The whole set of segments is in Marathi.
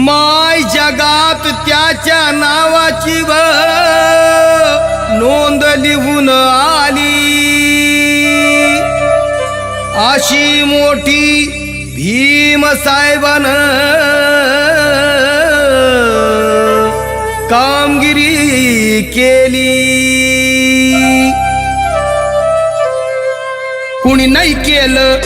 माय जगात त्याच्या नावाची नोंद लिहून आली, अशी मोठी भीम साहेबानं कामगिरी केली. कुणी नाही केलं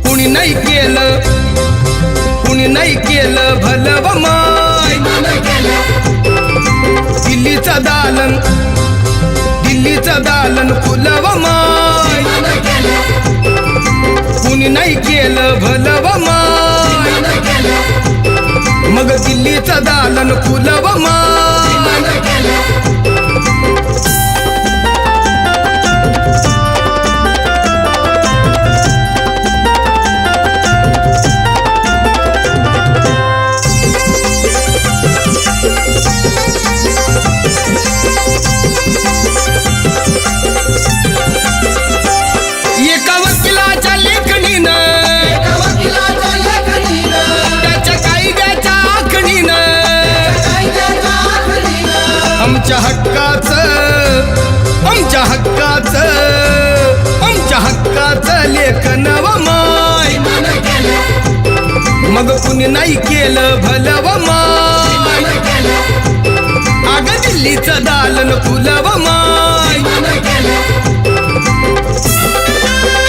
कुणी नाही केलं भलं व माय. दिल्लीचं दालन फुलं व माय. कुणी नाही केलं भलं व माय. मग दिल्लीचं दालन फुलं व माय. आमच्या हक्काचं लेखन व माय. मग कुणी नाही केलं भलं व माय. अगं दिल्लीचं दालन फुलं व माय.